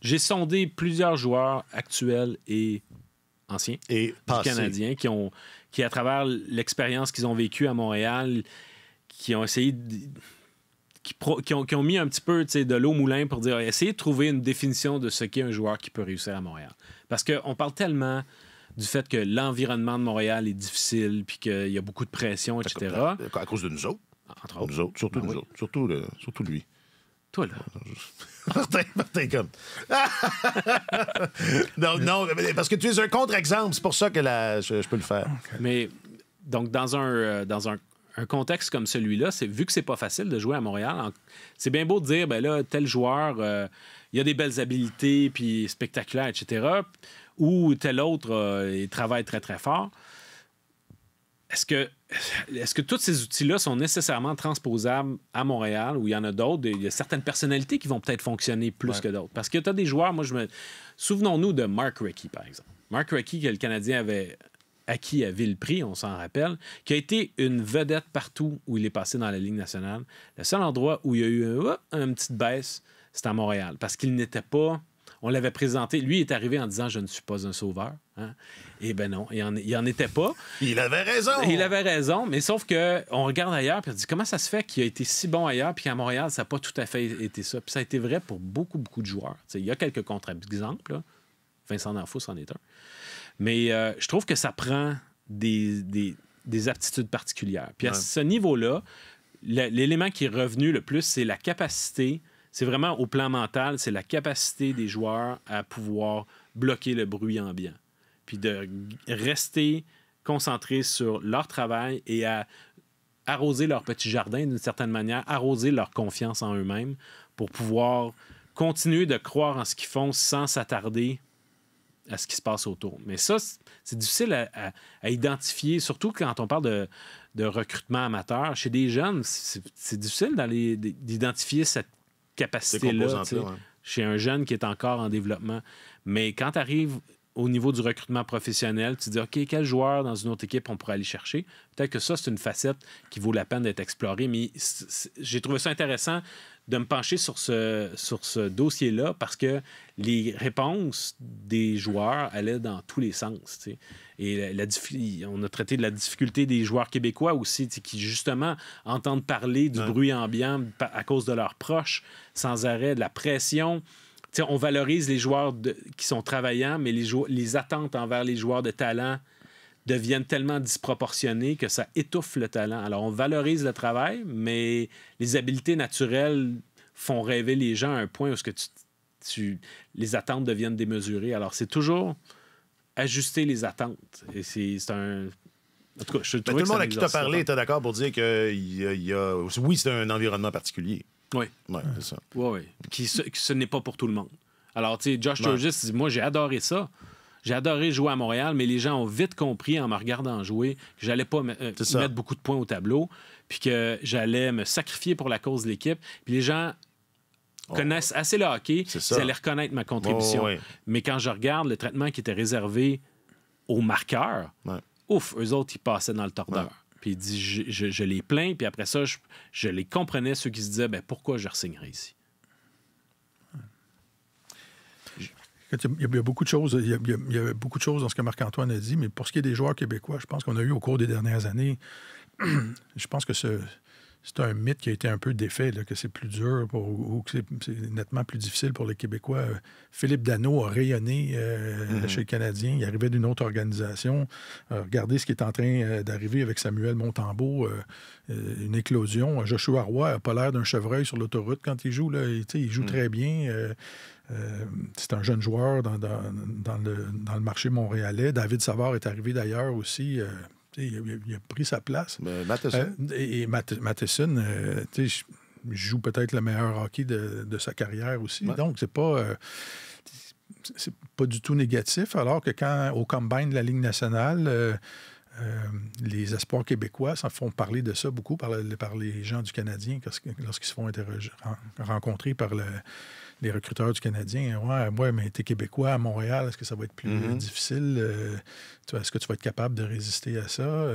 j'ai sondé plusieurs joueurs actuels et anciens Et du Canadien qui, à travers l'expérience qu'ils ont vécue à Montréal, qui ont essayé qui ont mis un petit peu de l'eau au moulin pour dire essayer de trouver une définition de ce qu'est un joueur qui peut réussir à Montréal. Parce qu'on parle tellement du fait que l'environnement de Montréal est difficile puis qu'il y a beaucoup de pression, etc. À cause de nous autres. Entre autres. Nous autres, surtout nous autres. Surtout lui. Toi, là. Martin comme. non, parce que tu es un contre-exemple. C'est pour ça que je peux le faire. Okay. Mais donc, dans un contexte comme celui-là, vu que c'est pas facile de jouer à Montréal, c'est bien beau de dire, ben là, tel joueur, il a des belles habiletés, puis spectaculaire, etc., ou tel autre, il travaille très, très fort. Est-ce que tous ces outils-là sont nécessairement transposables à Montréal, où il y en a d'autres? Il y a certaines personnalités qui vont peut-être fonctionner plus que d'autres. Parce que tu as des joueurs, souvenons-nous de Mark Recchi, par exemple. Mark Recchi, que le Canadien avait acquis à vil prix, on s'en rappelle, qui a été une vedette partout où il est passé dans la Ligue nationale. Le seul endroit où il y a eu une petite baisse, c'était à Montréal. Parce qu'il n'était pas... On l'avait présenté. Lui est arrivé en disant « Je ne suis pas un sauveur. Hein? » Eh bien non, il en était pas. Il avait raison! Il avait raison, mais sauf qu'on regarde ailleurs et on dit comment ça se fait qu'il a été si bon ailleurs puis qu'à Montréal, ça n'a pas tout à fait été ça. Puis ça a été vrai pour beaucoup, beaucoup de joueurs. Il y a quelques contre-exemples. Là. Vincent D'Anfos en est un. Mais je trouve que ça prend des aptitudes particulières. Puis à ce niveau-là, l'élément qui est revenu le plus, c'est la capacité... C'est vraiment au plan mental, c'est la capacité des joueurs à pouvoir bloquer le bruit ambiant. Puis de rester concentrés sur leur travail et à arroser leur petit jardin d'une certaine manière, arroser leur confiance en eux-mêmes pour pouvoir continuer de croire en ce qu'ils font sans s'attarder à ce qui se passe autour. Mais ça, c'est difficile à identifier, surtout quand on parle de recrutement amateur. Chez des jeunes, c'est difficile d'identifier cette capacité-là, chez un jeune qui est encore en développement. Mais quand tu arrives au niveau du recrutement professionnel, tu te dis, OK, quel joueur dans une autre équipe on pourrait aller chercher? Peut-être que ça, c'est une facette qui vaut la peine d'être explorée. Mais j'ai trouvé ça intéressant de me pencher sur ce dossier-là parce que les réponses des joueurs allaient dans tous les sens. T'sais. Et on a traité de la difficulté des joueurs québécois aussi, qui justement entendent parler du bruit ambiant à cause de leurs proches sans arrêt, de la pression. T'sais, on valorise les joueurs qui sont travaillants, mais les attentes envers les joueurs de talent deviennent tellement disproportionnées que ça étouffe le talent. Alors, on valorise le travail, mais les habiletés naturelles font rêver les gens à un point où les attentes deviennent démesurées. Alors, c'est toujours ajuster les attentes. Et c'est un... En tout cas, je trouvais tout le monde à qui tu as parlé était d'accord pour dire que oui, c'est un environnement particulier. Oui. Oui, c'est ça. Oui. Ce n'est pas pour tout le monde. Alors, tu sais, Josh Sturgis dit, moi, j'ai adoré ça. J'ai adoré jouer à Montréal, mais les gens ont vite compris en me regardant jouer que j'allais pas mettre beaucoup de points au tableau, puis que j'allais me sacrifier pour la cause de l'équipe. Puis les gens connaissent assez le hockey, ils allaient reconnaître ma contribution. Mais quand je regarde le traitement qui était réservé aux marqueurs, eux autres, ils passaient dans le tordeur. Puis il dit, je les plains, puis après ça, je les comprenais, ceux qui se disaient, pourquoi je re-signerais ici? Il y a beaucoup de choses. Il y a beaucoup de choses dans ce que Marc-Antoine a dit, mais pour ce qui est des joueurs québécois, je pense qu'on a eu au cours des dernières années, je pense que c'est un mythe qui a été un peu défait, là, que c'est plus dur ou que c'est nettement plus difficile pour les Québécois. Philippe Danault a rayonné chez le Canadien. Il arrivait d'une autre organisation. Regardez ce qui est en train d'arriver avec Samuel Montembeault. Une éclosion. Joshua Roy n'a pas l'air d'un chevreuil sur l'autoroute quand il joue. Là. Il joue très bien. C'est un jeune joueur dans le marché montréalais. David Savard est arrivé d'ailleurs aussi. Il a pris sa place. Matheson. Et Matheson, joue peut-être le meilleur hockey de sa carrière aussi. Ouais. Donc, c'est pas du tout négatif. Alors que quand, au combine de la Ligue nationale, les espoirs québécois s'en font parler de ça beaucoup par les gens du Canadien lorsqu'ils se font rencontrer par les recruteurs du Canadien. Ouais, mais t'es Québécois à Montréal, est-ce que ça va être plus difficile? Est-ce que tu vas être capable de résister à ça?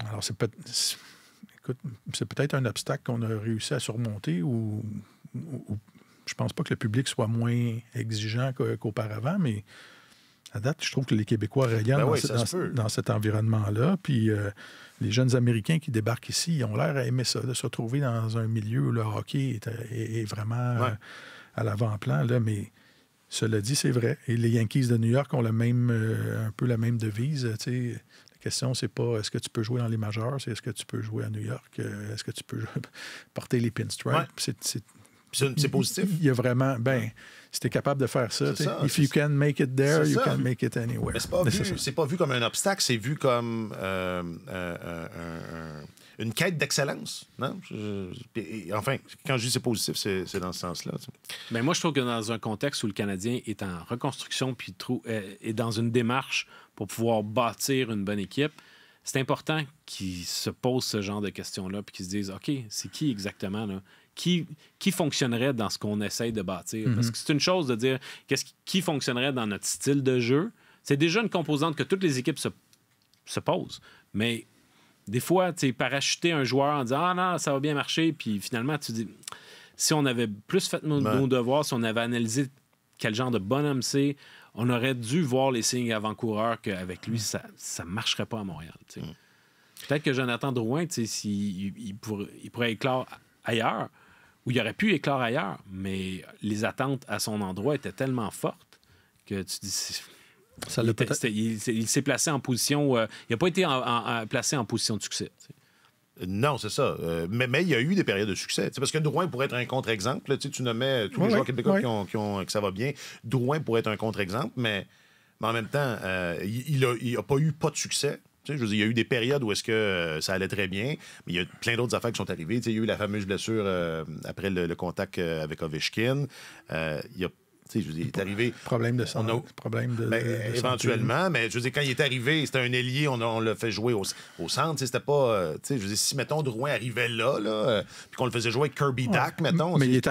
Alors, c'est peut-être un obstacle qu'on a réussi à surmonter ou je pense pas que le public soit moins exigeant qu'auparavant, mais à date, je trouve que les Québécois regardent dans cet environnement-là. Puis les jeunes Américains qui débarquent ici, ils ont l'air à aimer ça, de se retrouver dans un milieu où le hockey est vraiment à l'avant-plan. Là, mais cela dit, c'est vrai. Et les Yankees de New York ont un peu la même devise. La question, c'est pas est-ce que tu peux jouer dans les majeurs, c'est est-ce que tu peux jouer à New York, est-ce que tu peux porter les pinstripes. Ouais. C'est positif. Il y a vraiment, si tu es capable de faire ça, if you can make it there, you can make it anywhere. Mais c'est pas vu comme un obstacle, c'est vu comme une quête d'excellence. Non? Enfin, quand je dis c'est positif, c'est dans ce sens-là. Ben moi, je trouve que dans un contexte où le Canadien est en reconstruction puis est dans une démarche pour pouvoir bâtir une bonne équipe, c'est important qu'ils se posent ce genre de questions-là puis qu'ils se disent, OK, c'est qui exactement, là? Qui fonctionnerait dans ce qu'on essaye de bâtir? Parce que c'est une chose de dire qui fonctionnerait dans notre style de jeu. C'est déjà une composante que toutes les équipes se posent. Mais des fois, tu sais, parachuter un joueur en disant « Ah non, ça va bien marcher », puis finalement, tu dis « Si on avait plus fait nos devoirs, si on avait analysé quel genre de bonhomme c'est, on aurait dû voir les signes avant-coureurs qu'avec lui, ça ne marcherait pas à Montréal. » Peut-être que Jonathan Drouin, il pourrait éclore ailleurs, où il aurait pu éclore ailleurs, mais les attentes à son endroit étaient tellement fortes que tu dis... Il s'est placé en position... il n'a pas été placé en position de succès. Non, c'est ça. Mais il y a eu des périodes de succès. Parce que Drouin pourrait être un contre-exemple. Tu nommais tous les joueurs québécois que ça va bien. Drouin pourrait être un contre-exemple, mais en même temps, il n'a pas eu de succès. Je veux dire, il y a eu des périodes où est-ce que ça allait très bien, mais il y a plein d'autres affaires qui sont arrivées. Il y a eu la fameuse blessure après le contact avec Ovechkin. Il est arrivé... Problème de santé. De éventuellement, santé. Mais je veux dire, quand il est arrivé, c'était un ailier, on l'a fait jouer au centre. C'était pas... je veux dire, si, mettons, Drouin arrivait là puis qu'on le faisait jouer avec Kirby Dack, mettons... Mais il est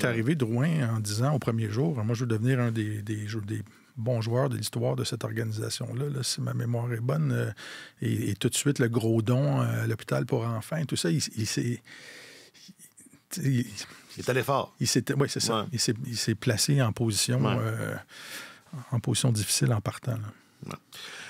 arrivé, Drouin, en disant au premier jour, moi, je veux devenir un des bons joueurs de l'histoire de cette organisation-là, là, si ma mémoire est bonne. Et tout de suite, le gros don à l'hôpital pour enfants, tout ça, il est allé fort. Oui, c'est ça. Ouais. Il s'est placé en position, difficile en partant. Là. Ouais.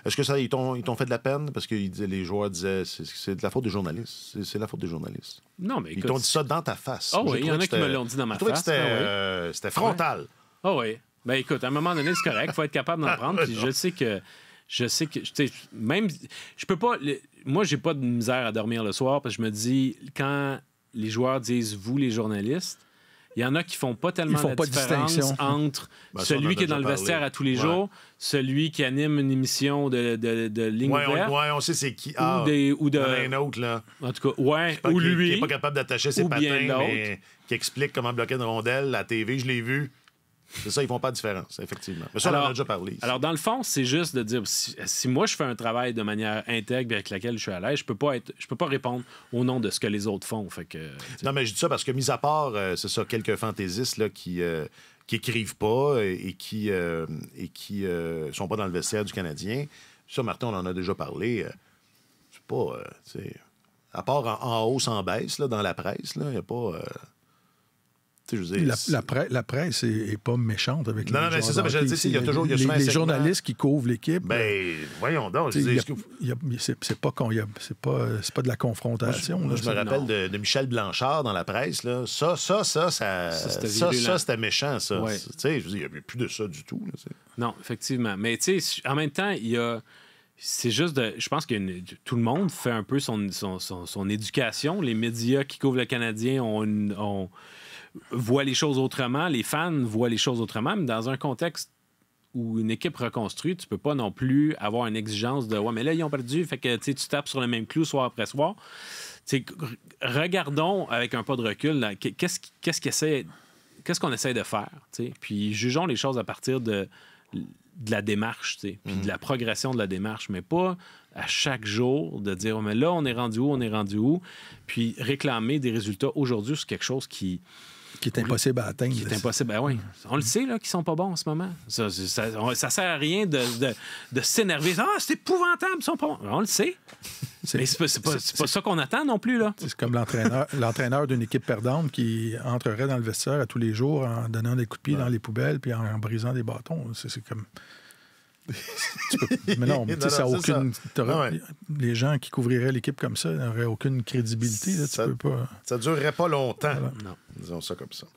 Est-ce que ils t'ont fait de la peine? Parce que les joueurs disaient c'est de la faute des journalistes. C'est la faute des journalistes. Non, mais ils t'ont dit ça dans ta face. Oh oui, il y en a qui me l'ont dit dans ma face. C'était frontal. Oh oui. Ben écoute, à un moment donné, c'est correct. Il faut être capable d'en prendre. Puis je sais que même je peux pas. Moi, j'ai pas de misère à dormir le soir parce que je me dis quand les joueurs disent vous les journalistes, il y en a qui font pas tellement la différence entre celui qui est dans le vestiaire à tous les jours, celui qui anime une émission de ligne ouverte. On sait c'est qui. Ou de un autre là. En tout cas, ou lui qui est pas capable d'attacher ses patins, mais qui explique comment bloquer une rondelle, la TV, je l'ai vu. C'est ça, ils font pas de différence, effectivement. Mais ça, on en a déjà parlé. Alors, dans le fond, c'est juste de dire, si moi, je fais un travail de manière intègre avec laquelle je suis à l'aise, je peux pas répondre au nom de ce que les autres font. Fait que, non, mais je dis ça parce que, mis à part, c'est ça, quelques fantaisistes là, qui écrivent pas et qui sont pas dans le vestiaire du Canadien, ça, Martin, on en a déjà parlé. C'est pas... à part en hausse, en baisse, là, dans la presse, il n'y a pas... La presse n'est pas méchante avec les joueurs. Non, mais c'est ça, mais je dis, il y a toujours... les journalistes qui couvrent l'équipe... Ben, voyons donc. C'est pas de la confrontation. Là, je me rappelle de Michel Blanchard dans la presse. Là. Ça, c'était méchant, ça. Ouais. Je veux dire, il n'y avait plus de ça du tout. Là, non, effectivement. Mais en même temps, il y a... C'est juste je pense que tout le monde fait un peu son éducation. Les médias qui couvrent le Canadien voient les choses autrement, les fans voient les choses autrement, mais dans un contexte où une équipe reconstruite, tu peux pas non plus avoir une exigence de « Ouais, mais là, ils ont perdu, fait que tu tapes sur le même clou soir après soir. » Regardons avec un pas de recul, là, qu'est-ce qu'on essaie de faire, t'sais? Puis jugeons les choses à partir de la démarche, puis de la progression de la démarche, mais pas à chaque jour de dire « Mais là, on est rendu où? Puis réclamer des résultats aujourd'hui sur quelque chose qui Qui est impossible à atteindre. Qui est impossible. Ben oui. On le sait, là, qu'ils sont pas bons en ce moment. Ça sert à rien de s'énerver. Ah, c'est épouvantable, ils sont pas bons. On le sait. Mais c'est pas ça qu'on attend non plus, là. C'est comme l'entraîneur d'une équipe perdante qui entrerait dans le vestiaire à tous les jours en donnant des coups de pied dans les poubelles puis en brisant des bâtons. C'est comme... Mais non, mais ça n'a aucune... Les gens qui couvriraient l'équipe comme ça n'auraient aucune crédibilité. Là, ça ne durerait pas longtemps. Voilà. Non. Disons ça comme ça.